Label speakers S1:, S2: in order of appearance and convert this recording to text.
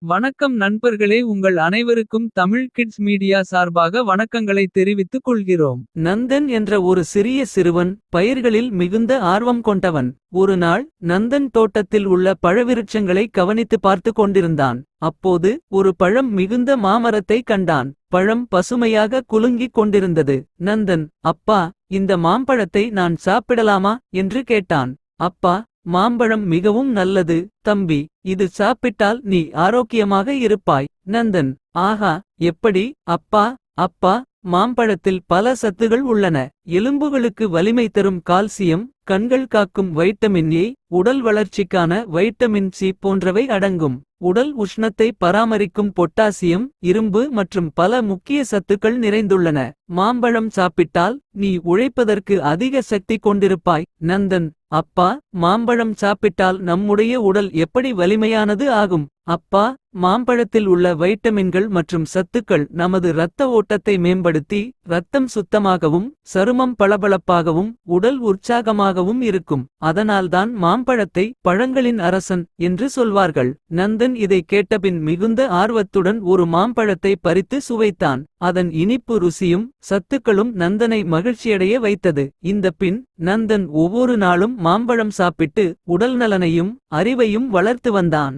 S1: வணக்கம் நண்பர்களே, உங்கள் அனைவருக்கும் தமிழ் கிட்ஸ் மீடியா சார்பாக வணக்கங்களை தெரிவித்துக் கொள்கிறோம்.
S2: நந்தன் என்ற ஒரு சிறிய சிறுவன் பயிர்களில் மிகுந்த ஆர்வம் கொண்டவன். ஒரு நாள் நந்தன் தோட்டத்தில் உள்ள பழவிருட்சங்களை கவனித்து பார்த்து கொண்டிருந்தான். அப்போது ஒரு பழம் மிகுந்த மாமரத்தை கண்டான். பழம் பசுமையாக குலுங்கிக் கொண்டிருந்தது. நந்தன், அப்பா, இந்த மாம்பழத்தை நான் சாப்பிடலாமா என்று கேட்டான். அப்பா, மாம்பழம் மிகவும் நல்லது தம்பி. இது சாப்பிட்டால் நீ ஆரோக்கியமாக இருப்பாய். நந்தன், ஆஹா, எப்படி அப்பா? அப்பா, மாம்பழத்தில் பல சத்துகள் உள்ளன. எலும்புகளுக்கு வலிமை தரும் கால்சியம், கண்கள் காக்கும் வைட்டமின் ஏ, உடல் வளர்ச்சிக்கான வைட்டமின் சி போன்றவை அடங்கும். உடல் உஷ்ணத்தை பராமரிக்கும் பொட்டாசியம், இரும்பு மற்றும் பல முக்கிய சத்துக்கள் நிறைந்துள்ளன. மாம்பழம் சாப்பிட்டால் நீ உழைப்பதற்கு அதிக சக்தி கொண்டிருப்பாய். நந்தன், அப்பா, மாம்பழம் சாப்பிட்டால் நம்முடைய உடல் எப்படி வலிமையானது ஆகும்? அப்பா, மாம்பழத்தில் உள்ள வைட்டமின்கள் மற்றும் சத்துக்கள் நமது இரத்த ஓட்டத்தை மேம்படுத்தி இரத்தம் சுத்தமாகவும் சருமம் பளபளப்பாகவும் உடல் உற்சாகமாகவும் இருக்கும். அதனால்தான் மாம்பழத்தை பழங்களின் அரசன் என்று சொல்வார்கள். நந்தன் இதை கேட்டபின் மிகுந்த ஆர்வத்துடன் ஒரு மாம்பழத்தை பறித்து சுவைத்தான். அதன் இனிப்பு ருசியும் சத்துக்களும் நந்தனை மகிழ்ச்சியடைய வைத்தது. இந்த பின் நந்தன் ஒவ்வொரு நாளும் மாம்பழம் சாப்பிட்டு உடல் நலனையும் அறிவையும் வளர்த்து வந்தான்.